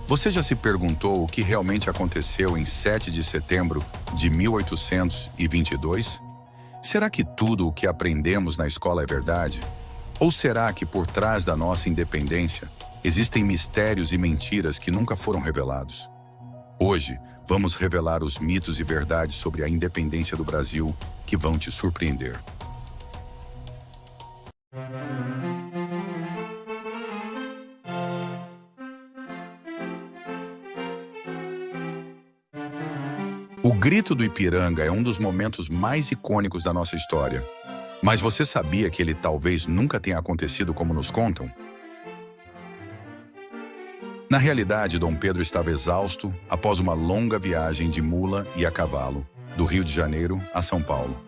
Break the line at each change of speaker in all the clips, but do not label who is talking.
Você já se perguntou o que realmente aconteceu em 7 de setembro de 1822? Será que tudo o que aprendemos na escola é verdade? Ou será que por trás da nossa independência existem mistérios e mentiras que nunca foram revelados? Hoje, vamos revelar os mitos e verdades sobre a independência do Brasil que vão te surpreender. O Grito do Ipiranga é um dos momentos mais icônicos da nossa história. Mas você sabia que ele talvez nunca tenha acontecido como nos contam? Na realidade, Dom Pedro estava exausto após uma longa viagem de mula e a cavalo, do Rio de Janeiro a São Paulo.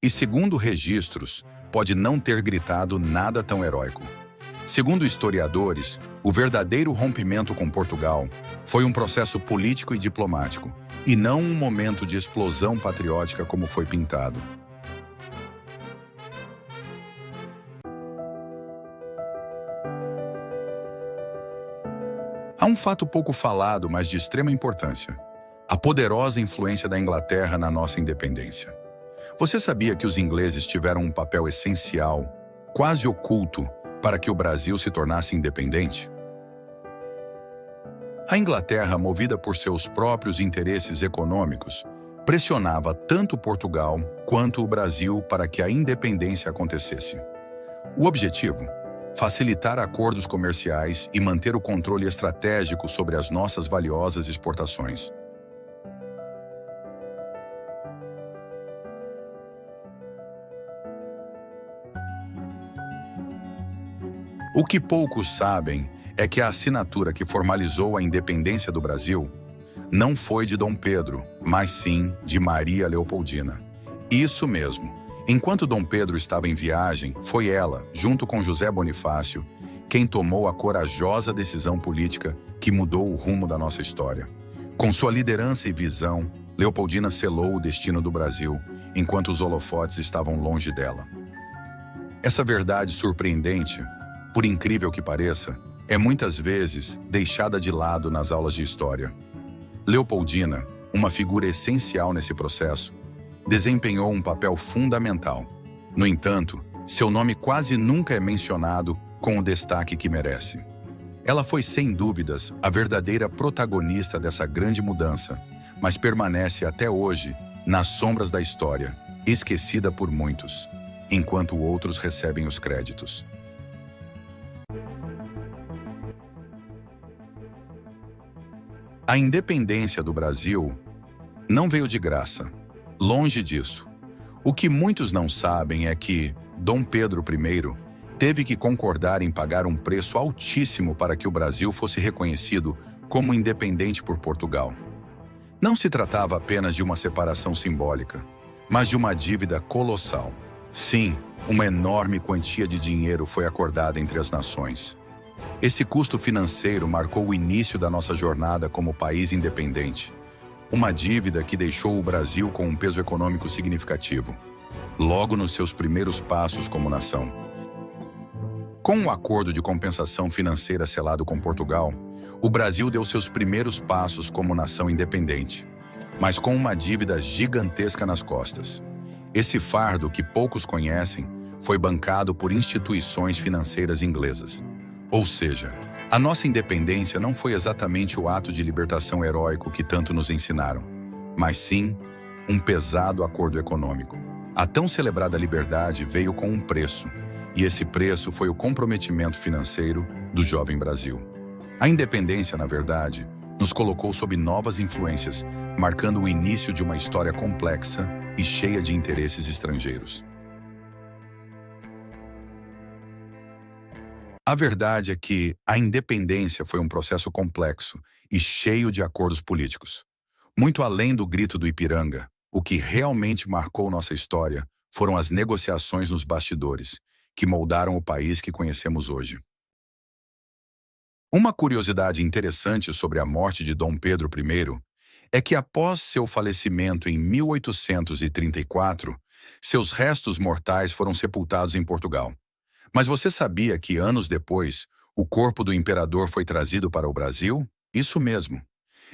E segundo registros, pode não ter gritado nada tão heróico. Segundo historiadores, o verdadeiro rompimento com Portugal foi um processo político e diplomático, e não um momento de explosão patriótica como foi pintado. Há um fato pouco falado, mas de extrema importância: a poderosa influência da Inglaterra na nossa independência. Você sabia que os ingleses tiveram um papel essencial, quase oculto, para que o Brasil se tornasse independente? A Inglaterra, movida por seus próprios interesses econômicos, pressionava tanto Portugal quanto o Brasil para que a independência acontecesse. O objetivo? Facilitar acordos comerciais e manter o controle estratégico sobre as nossas valiosas exportações. O que poucos sabem é que a assinatura que formalizou a independência do Brasil não foi de Dom Pedro, mas sim de Maria Leopoldina. Isso mesmo. Enquanto Dom Pedro estava em viagem, foi ela, junto com José Bonifácio, quem tomou a corajosa decisão política que mudou o rumo da nossa história. Com sua liderança e visão, Leopoldina selou o destino do Brasil, enquanto os holofotes estavam longe dela. Essa verdade surpreendente, por incrível que pareça, é muitas vezes deixada de lado nas aulas de história. Leopoldina, uma figura essencial nesse processo, desempenhou um papel fundamental. No entanto, seu nome quase nunca é mencionado com o destaque que merece. Ela foi, sem dúvidas, a verdadeira protagonista dessa grande mudança, mas permanece até hoje nas sombras da história, esquecida por muitos, enquanto outros recebem os créditos. A independência do Brasil não veio de graça. Longe disso. O que muitos não sabem é que Dom Pedro I teve que concordar em pagar um preço altíssimo para que o Brasil fosse reconhecido como independente por Portugal. Não se tratava apenas de uma separação simbólica, mas de uma dívida colossal. Sim, uma enorme quantia de dinheiro foi acordada entre as nações. Esse custo financeiro marcou o início da nossa jornada como país independente. Uma dívida que deixou o Brasil com um peso econômico significativo, logo nos seus primeiros passos como nação. Com o acordo de compensação financeira selado com Portugal, o Brasil deu seus primeiros passos como nação independente, mas com uma dívida gigantesca nas costas. Esse fardo, que poucos conhecem, foi bancado por instituições financeiras inglesas. Ou seja, a nossa independência não foi exatamente o ato de libertação heróico que tanto nos ensinaram, mas sim um pesado acordo econômico. A tão celebrada liberdade veio com um preço, e esse preço foi o comprometimento financeiro do jovem Brasil. A independência, na verdade, nos colocou sob novas influências, marcando o início de uma história complexa e cheia de interesses estrangeiros. A verdade é que a independência foi um processo complexo e cheio de acordos políticos. Muito além do Grito do Ipiranga, o que realmente marcou nossa história foram as negociações nos bastidores, que moldaram o país que conhecemos hoje. Uma curiosidade interessante sobre a morte de Dom Pedro I é que, após seu falecimento em 1834, seus restos mortais foram sepultados em Portugal. Mas você sabia que, anos depois, o corpo do imperador foi trazido para o Brasil? Isso mesmo.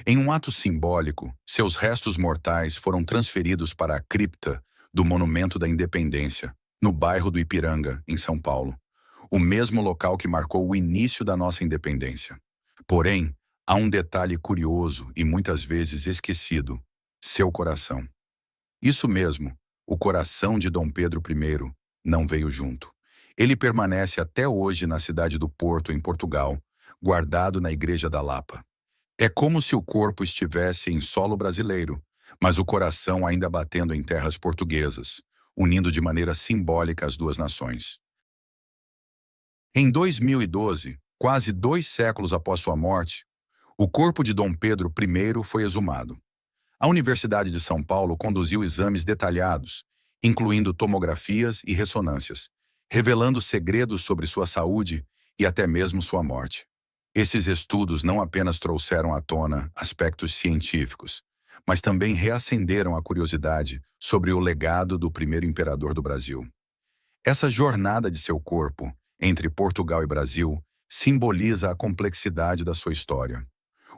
Em um ato simbólico, seus restos mortais foram transferidos para a cripta do Monumento da Independência, no bairro do Ipiranga, em São Paulo, o mesmo local que marcou o início da nossa independência. Porém, há um detalhe curioso e muitas vezes esquecido: seu coração. Isso mesmo, o coração de Dom Pedro I não veio junto. Ele permanece até hoje na cidade do Porto, em Portugal, guardado na Igreja da Lapa. É como se o corpo estivesse em solo brasileiro, mas o coração ainda batendo em terras portuguesas, unindo de maneira simbólica as duas nações. Em 2012, quase 2 séculos após sua morte, o corpo de Dom Pedro I foi exumado. A Universidade de São Paulo conduziu exames detalhados, incluindo tomografias e ressonâncias, revelando segredos sobre sua saúde e até mesmo sua morte. Esses estudos não apenas trouxeram à tona aspectos científicos, mas também reacenderam a curiosidade sobre o legado do primeiro imperador do Brasil. Essa jornada de seu corpo, entre Portugal e Brasil, simboliza a complexidade da sua história.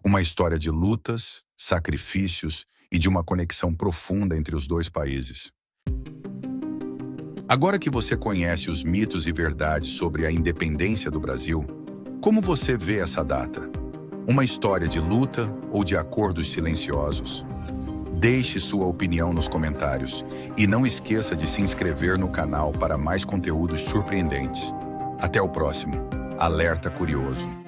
Uma história de lutas, sacrifícios e de uma conexão profunda entre os dois países. Agora que você conhece os mitos e verdades sobre a independência do Brasil, como você vê essa data? Uma história de luta ou de acordos silenciosos? Deixe sua opinião nos comentários e não esqueça de se inscrever no canal para mais conteúdos surpreendentes. Até o próximo. Alerta Curioso.